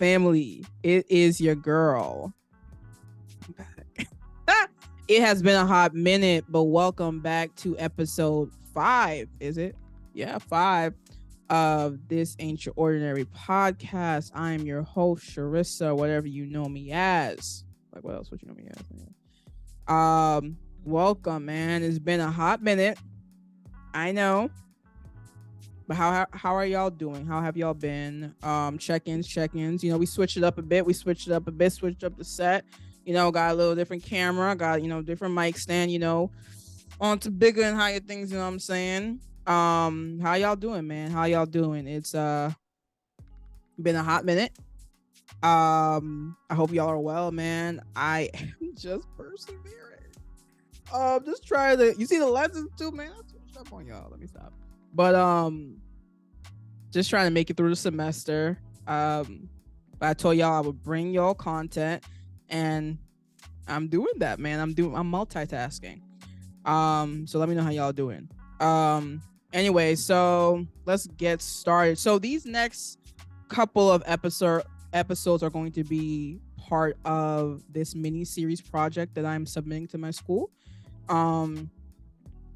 family? It is your girl. I'm back. It has been a hot minute, but welcome back to episode 5. Is it? Yeah, 5 of This Ain't Your Ordinary podcast. I am your host, Sharissa, whatever you know me as. Like, what else would you know me as? Welcome, man. It's been a hot minute. I know. But how are y'all doing? How have y'all been? Check-ins. You know, we switched it up a bit. Switched up the set. You know, got a little different camera. Got, different mic stand, onto bigger and higher things, you know what I'm saying? How y'all doing, man? How y'all doing? It's been a hot minute. I hope y'all are well, man. I am just persevering. Just try to, you see the lessons too, man. I switched up on y'all. Let me stop. But just trying to make it through the semester. But I told y'all I would bring y'all content, and I'm doing that, man. I'm multitasking. So let me know how y'all doing. Anyway, so let's get started. So these next couple of episodes are going to be part of this mini series project that I'm submitting to my school.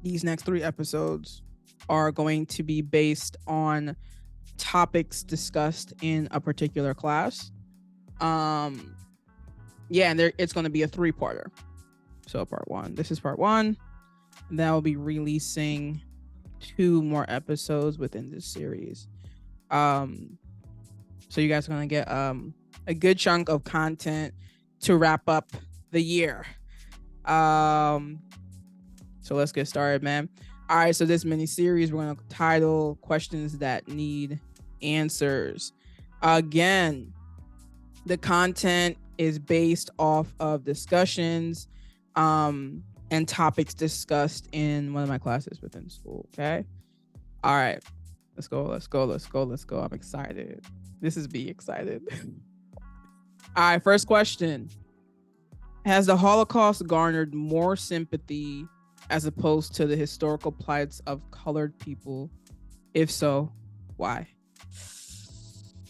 These next 3 episodes are going to be based on topics discussed in a particular class. And it's going to be a 3-parter. So part 1, this is part 1. And then I'll be releasing 2 more episodes within this series. So you guys are going to get a good chunk of content to wrap up the year. So let's get started, man. All right, so this mini series we're going to title Questions That Need Answers. Again, the content is based off of discussions and topics discussed in one of my classes within school, okay? All right, let's go. I'm excited. This is be excited. All right, first question. Has the Holocaust garnered more sympathy as opposed to the historical plights of colored people? If so, why?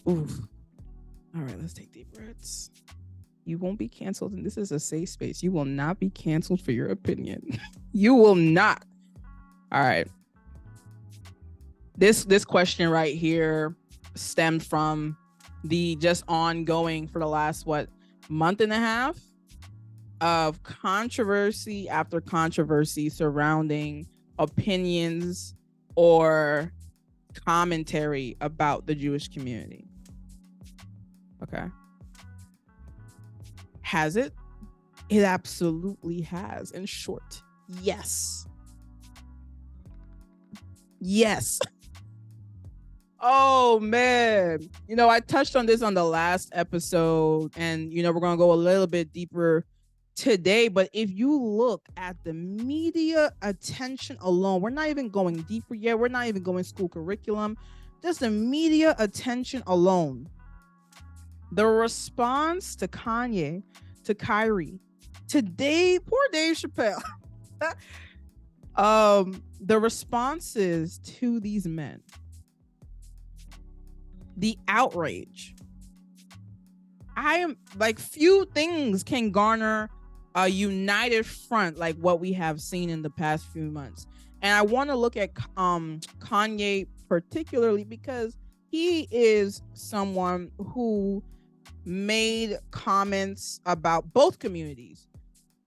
Oof. All right, let's take deep breaths. You won't be canceled, and this is a safe space. You will not be canceled for your opinion. You will not. All right. This question right here stemmed from the just ongoing for the last month and a half of controversy after controversy surrounding opinions or commentary about the Jewish community. Okay. Has it? It absolutely has. In short, yes. Yes. Oh, man. I touched on this on the last episode, and, we're going to go a little bit deeper today. But if you look at the media attention alone, we're not even going deeper yet. We're not even going school curriculum. Just the media attention alone. The response to Kanye, to Kyrie, poor Dave Chappelle. The responses to these men, the outrage. I am like, few things can garner a united front like what we have seen in the past few months. And I want to look at Kanye particularly because he is someone who made comments about both communities.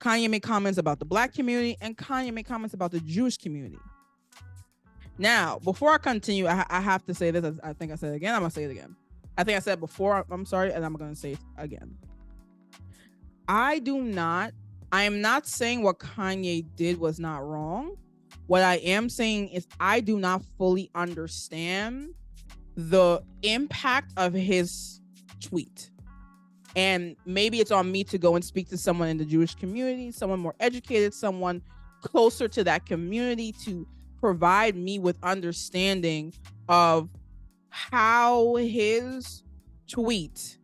Kanye made comments about the Black community, and Kanye made comments about the Jewish community. Now, before I continue, I have to say this. I think I said it again. I'm going to say it again. I think I said before, I'm sorry, and I'm going to say it again. I am not saying what Kanye did was not wrong. What I am saying is I do not fully understand the impact of his tweet. And maybe it's on me to go and speak to someone in the Jewish community, someone more educated, someone closer to that community to provide me with understanding of how his tweet,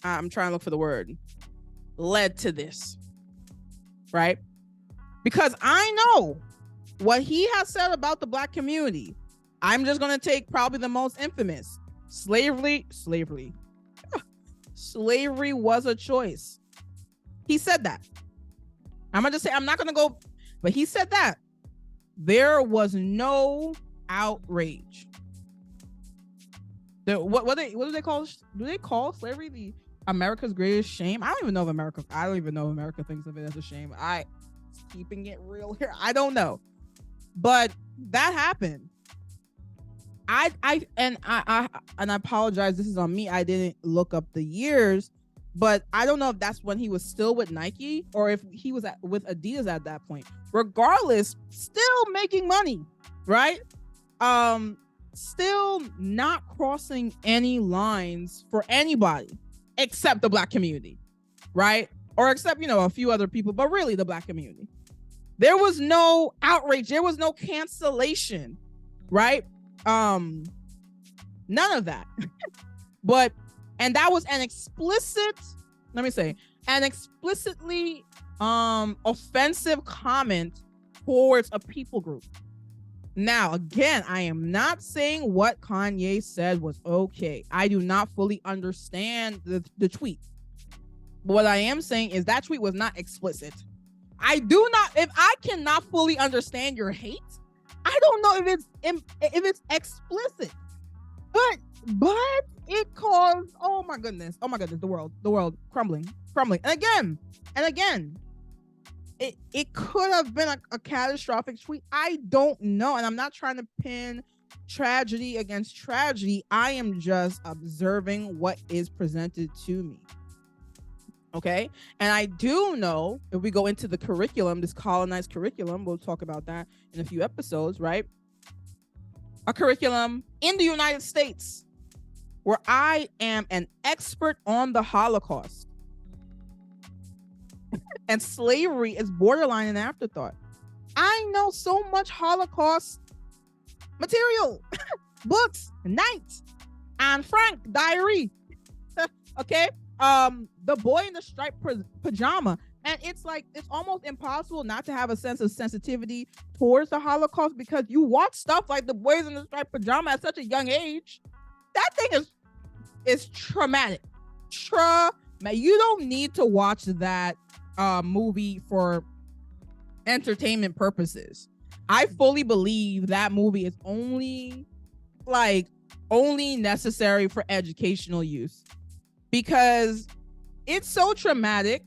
I'm trying to look for the word, led to this, right? Because I know what he has said about the Black community. I'm just going to take probably the most infamous. Slavery was a choice. He said that. I'm gonna just say, I'm not gonna go, but he said that. There was no outrage. What do they call? Do they call slavery the America's greatest shame? I don't even know if America thinks of it as a shame. Keeping it real here, I don't know, but that happened. I apologize. This is on me. I didn't look up the years, but I don't know if that's when he was still with Nike or if he was with Adidas at that point. Regardless, still making money, right? Still not crossing any lines for anybody except the Black community, right? Or except, a few other people, but really the Black community. There was no outrage. There was no cancellation, right? None of that. And that was an explicitly offensive comment towards a people group. Now, again, I am not saying what Kanye said was okay. I do not fully understand the tweet. But what I am saying is that tweet was not explicit. If I cannot fully understand your hate, I don't know if it's explicit, but it caused, oh my goodness, the world crumbling. And again, it could have been a catastrophic tweet. I don't know. And I'm not trying to pin tragedy against tragedy. I am just observing what is presented to me. Okay. And I do know, if we go into the curriculum, this colonized curriculum, we'll talk about that in a few episodes, right? A curriculum in the United States where I am an expert on the Holocaust. And slavery is borderline an afterthought. I know so much Holocaust material, books, Night, Anne Frank diary. Okay. The boy in the striped pajama. And it's almost impossible not to have a sense of sensitivity towards the Holocaust because you watch stuff like the boys in the striped pajama at such a young age. That thing is traumatic. You don't need to watch that movie for entertainment purposes. I fully believe that movie is only necessary for educational use because it's so traumatic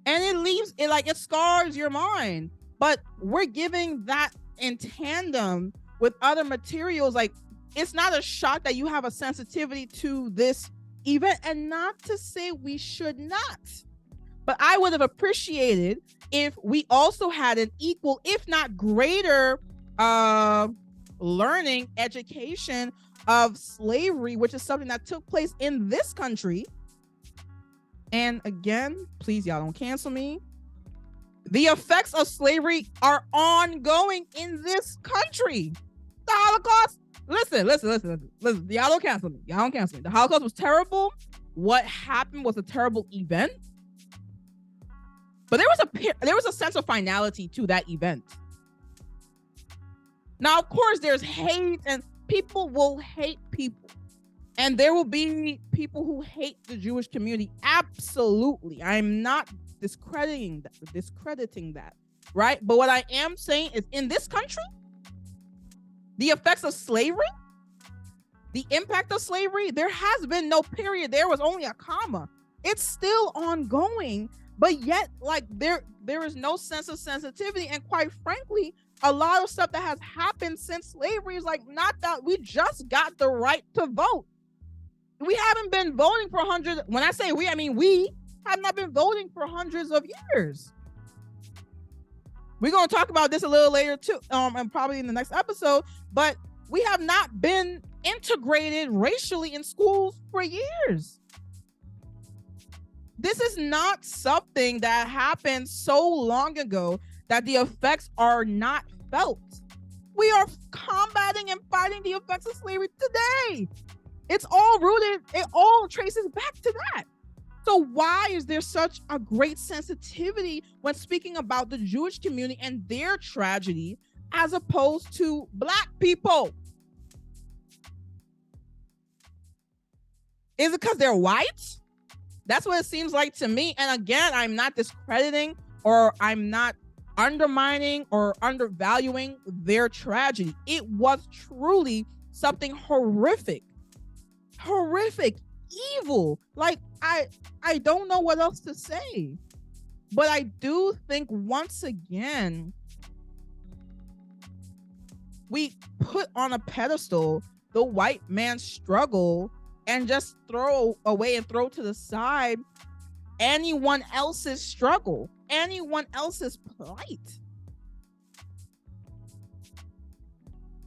and it scars your mind. But we're giving that in tandem with other materials. It's not a shock that you have a sensitivity to this event, and not to say we should not. But I would have appreciated if we also had an equal, if not greater, learning education of slavery, which is something that took place in this country. And again, please, y'all don't cancel me. The effects of slavery are ongoing in this country. The Holocaust. Listen. Y'all don't cancel me. The Holocaust was terrible. What happened was a terrible event. But there was a sense of finality to that event. Now, of course, there's hate, and people will hate people. And there will be people who hate the Jewish community. Absolutely. I'm not discrediting that, right? But what I am saying is, in this country, the effects of slavery, the impact of slavery, there has been no period. There was only a comma. It's still ongoing. But yet, there is no sense of sensitivity. And quite frankly, a lot of stuff that has happened since slavery is not that we just got the right to vote. We haven't been voting for hundreds. When I say we, I mean we have not been voting for hundreds of years. We're going to talk about this a little later too, and probably in the next episode. But we have not been integrated racially in schools for years. This is not something that happened so long ago that the effects are not felt. We are combating and fighting the effects of slavery today. It's all rooted, it all traces back to that. So why is there such a great sensitivity when speaking about the Jewish community and their tragedy as opposed to Black people? Is it because they're white? That's what it seems like to me. And again, I'm not discrediting or I'm not undermining or undervaluing their tragedy. It was truly something horrific, evil. Like, I don't know what else to say. But I do think once again, we put on a pedestal the white man's struggle and just throw away and throw to the side anyone else's struggle, anyone else's plight.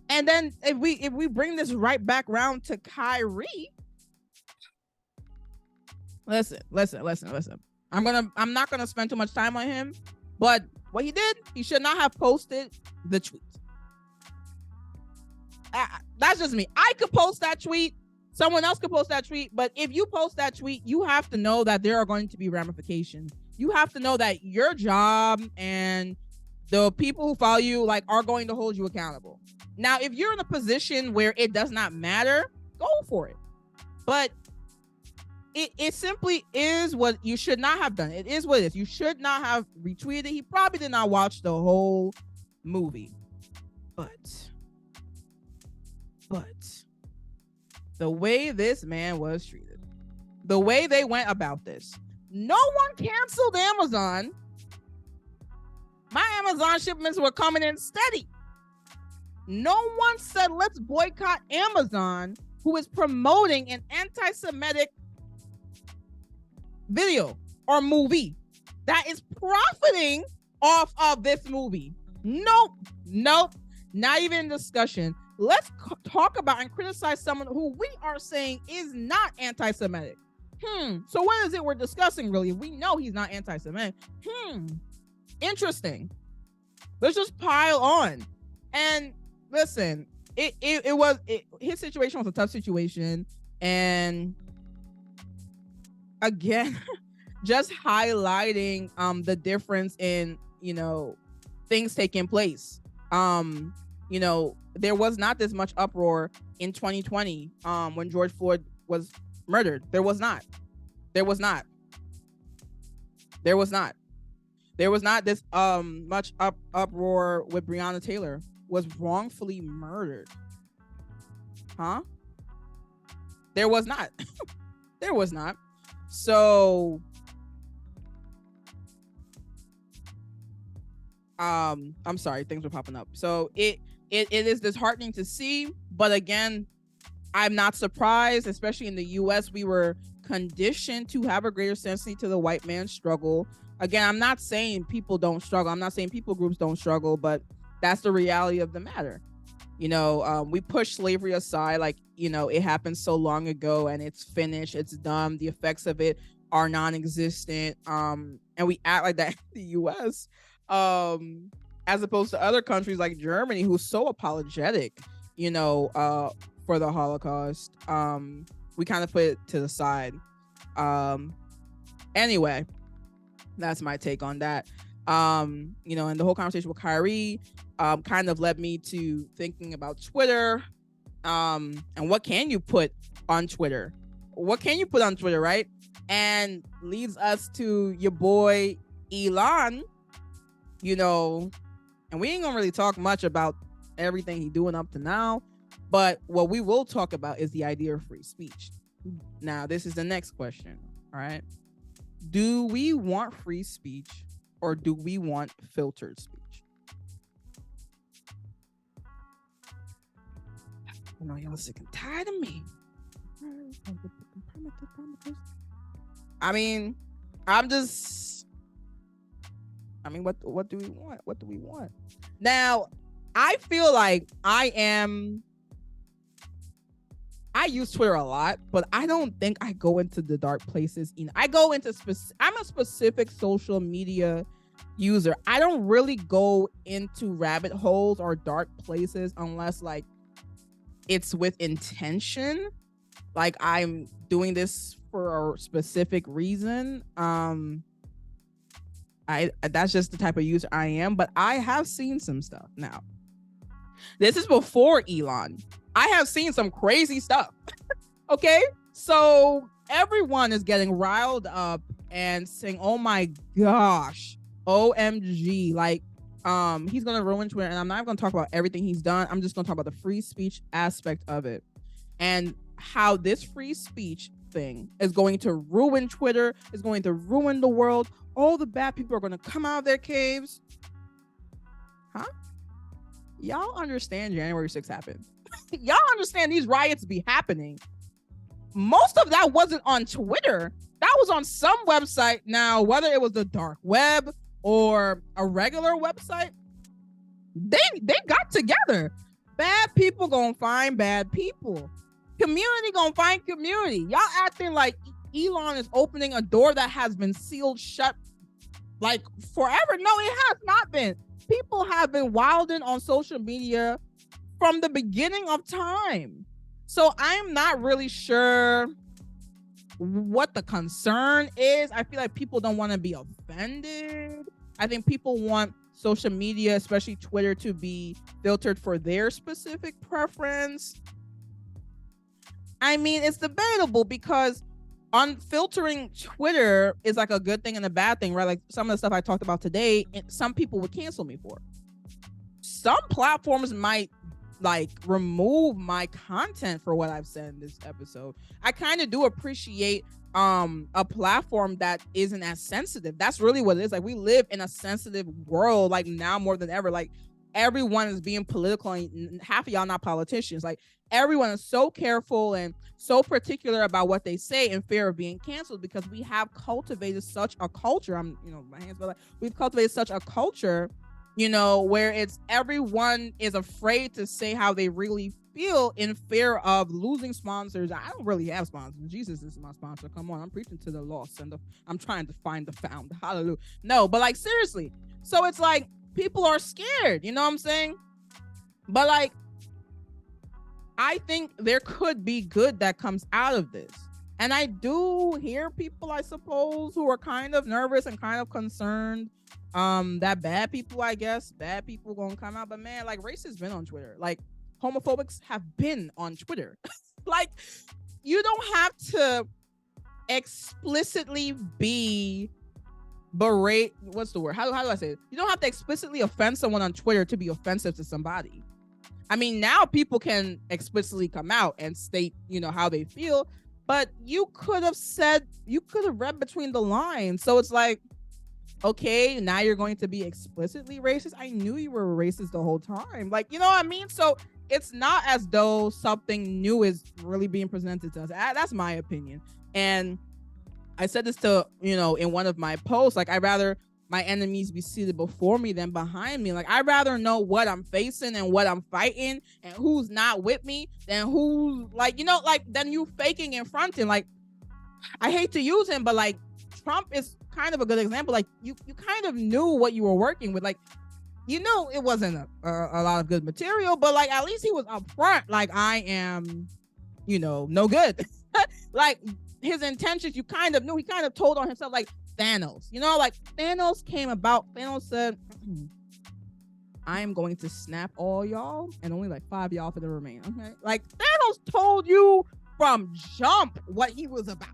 And then if we bring this right back around to Kyrie, listen. I'm not gonna spend too much time on him, but what he did, he should not have posted the tweet. That's just me. I could post that tweet. Someone else could post that tweet. But if you post that tweet, you have to know that there are going to be ramifications. You have to know that your job and the people who follow you are going to hold you accountable. Now, if you're in a position where it does not matter, go for it. But it simply is what you should not have done. It is what it is. You should not have retweeted. He probably did not watch the whole movie. But the way this man was treated, the way they went about this, no one canceled Amazon. My Amazon shipments were coming in steady. No one said, let's boycott Amazon, who is promoting an anti-Semitic video or movie that is profiting off of this movie. Nope, not even discussion. Let's talk about and criticize someone who we are saying is not anti-Semitic. So what is it we're discussing really? We know he's not anti-Semitic. Interesting. Let's just pile on. And listen, his situation was a tough situation. And again, just highlighting the difference in, things taking place. There was not this much uproar in 2020 when George Floyd was murdered. There was not this much uproar with Breonna Taylor was wrongfully murdered. There was not. There was not. So I'm sorry, things were popping up. So it is disheartening to see, but again, I'm not surprised, especially in the US, we were conditioned to have a greater sensitivity to the white man's struggle. Again, I'm not saying people don't struggle. I'm not saying people groups don't struggle, but that's the reality of the matter. We push slavery aside, it happened so long ago and it's finished, it's done. The effects of it are non-existent. And we act like that in the US, as opposed to other countries like Germany, who's so apologetic, for the Holocaust. We kind of put it to the side. Anyway, that's my take on that. And the whole conversation with Kyrie kind of led me to thinking about Twitter. And what can you put on Twitter? Right? And leads us to your boy Elon, and we ain't gonna really talk much about everything he's doing up to now, but what we will talk about is the idea of free speech. Now, this is the next question, all right? Do we want free speech or do we want filtered speech? Y'all sick and tired of me. What do we want? Now, I feel like I use Twitter a lot, but I don't think I go into the dark places. I'm a specific social media user. I don't really go into rabbit holes or dark places unless it's with intention. I'm doing this for a specific reason. That's just the type of user I am, but I have seen some stuff. Now, this is before Elon. I have seen some crazy stuff. Okay? So everyone is getting riled up and saying, "Oh my gosh, OMG!" Like, he's gonna ruin Twitter, and I'm not gonna talk about everything he's done. I'm just gonna talk about the free speech aspect of it and how this free speech thing is going to ruin Twitter, is going to ruin the world. All the bad people are gonna come out of their caves. Huh? Y'all understand January 6th happened? Y'all understand these riots be happening? Most of that wasn't on Twitter. That was on some website. Now, whether it was the dark web or a regular website, they got together. Bad people gonna find bad people. Community gonna find community. Y'all acting like Elon is opening a door that has been sealed shut like forever. No, it has not been. People have been wilding on social media from the beginning of time. So I'm not really sure what the concern is. I feel like people don't want to be offended. I think people want social media, especially Twitter, to be filtered for their specific preference. I mean, it's debatable because unfiltering Twitter is like a good thing and a bad thing, right? Like some of the stuff I talked about today, some people would cancel me for. Some platforms might like remove my content for what I've said in this episode. I kind of do appreciate a platform that isn't as sensitive. That's really what it is. Like we live in a sensitive world, like now more than ever. Like everyone is being political, and half of y'all not politicians. Like everyone is so careful and so particular about what they say in fear of being canceled, because we have cultivated such a culture. My hands, but like we've cultivated such a culture, where it's everyone is afraid to say how they really feel in fear of losing sponsors. I don't really have sponsors. Jesus is my sponsor. Come on, I'm preaching to the lost and I'm trying to find the found. Hallelujah. No, but like seriously. So it's like people are scared, you know what I'm saying? But like, I think there could be good that comes out of this. And I do hear people, I suppose, who are kind of nervous and kind of concerned that bad people gonna come out. But man, like racists been on Twitter. Like homophobics have been on Twitter. Like you don't have to explicitly be berate. What's the word? How do I say it? You don't have to explicitly offend someone on Twitter to be offensive to somebody. I mean, now people can explicitly come out and state, how they feel, but you could have read between the lines. So it's like, okay, now you're going to be explicitly racist. I knew you were racist the whole time. Like, you know what I mean? So it's not as though something new is really being presented to us. That's my opinion. And I said this to, in one of my posts, like I'd rather my enemies be seated before me than behind me. Like I'd rather know what I'm facing and what I'm fighting and who's not with me than who's than you faking and fronting. Like I hate to use him, but like Trump is kind of a good example. Like you kind of knew what you were working with. Like, it wasn't a lot of good material, but like at least he was upfront. Like I am, no good. Like his intentions, you kind of knew. He kind of told on himself, like Thanos. Like Thanos came about. Thanos said, I am going to snap all y'all and only like 5 y'all for the remain. Okay. Like Thanos told you from jump what he was about.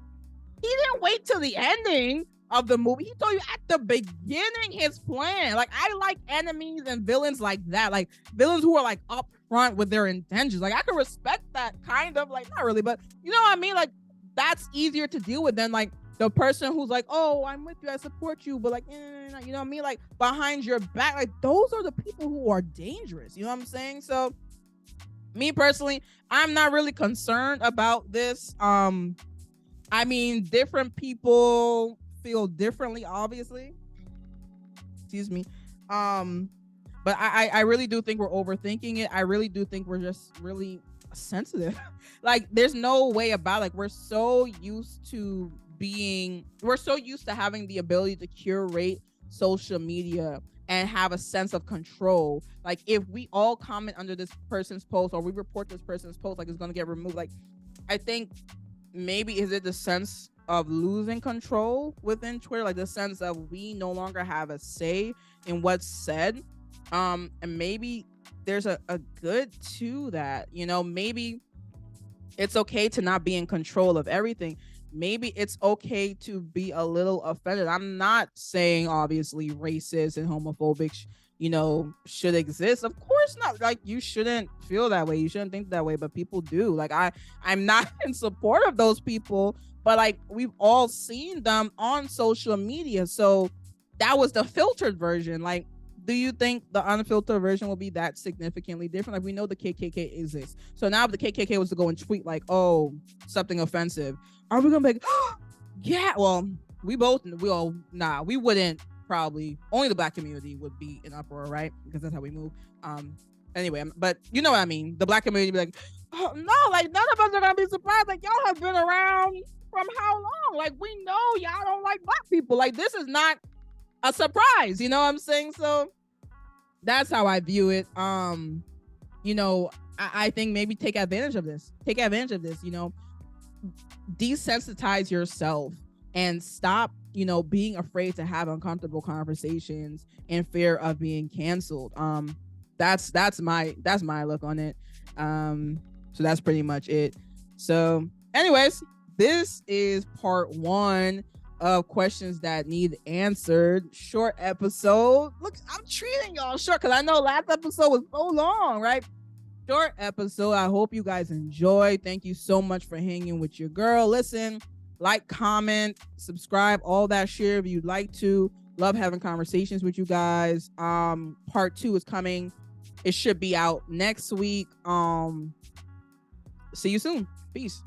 He didn't wait till the ending of the movie. He told you at the beginning his plan. Like I like enemies and villains like that. Like villains who are like upfront with their intentions. Like I can respect that kind of, like not really, but you know what I mean? Like that's easier to deal with than like the person who's like, oh, I'm with you, I support you, but like, you know what I mean? Like behind your back, like those are the people who are dangerous. You know what I'm saying? So me personally, I'm not really concerned about this. I mean, different people feel differently, obviously. Excuse me. But I really do think we're overthinking it. I really do think we're just really sensitive. Like there's no way about, like we're so used to having the ability to curate social media and have a sense of control. Like if we all comment under this person's post or we report this person's post, like it's gonna get removed. Like I think maybe is it the sense of losing control within Twitter, like the sense of we no longer have a say in what's said, and maybe there's a good to that. Maybe It's okay to not be in control of everything. Maybe it's okay to be a little offended. I'm not saying obviously racist and homophobic, should exist. Of course not. Like, you shouldn't feel that way. You shouldn't think that way, but people do. Like, I'm not in support of those people, but like, we've all seen them on social media. So that was the filtered version. Like, do you think the unfiltered version will be that significantly different? Like, we know the KKK exists. So now if the KKK was to go and tweet like, oh, something offensive, are we gonna be like, oh, yeah? Well, we wouldn't. Probably only the Black community would be in uproar, right? Because that's how we move. Anyway, but you know what I mean. The Black community would be like, oh no, like none of us are gonna be surprised. Like, y'all have been around from how long? Like, we know y'all don't like Black people. Like, this is not a surprise. You know what I'm saying? So that's how I view it. I think maybe take advantage of this. Desensitize yourself and stop, being afraid to have uncomfortable conversations and fear of being canceled. That's my look on it. So that's pretty much it. So anyways, this is part 1 of questions that need answered. Short episode. Look, I'm treating y'all short because I know last episode was so long, right? Short episode. I hope you guys enjoy. Thank you so much for hanging with your girl. Listen, like, comment, subscribe, all that shit if you'd like to. Love having conversations with you guys. Part 2 is coming. It should be out next week. See you soon. Peace.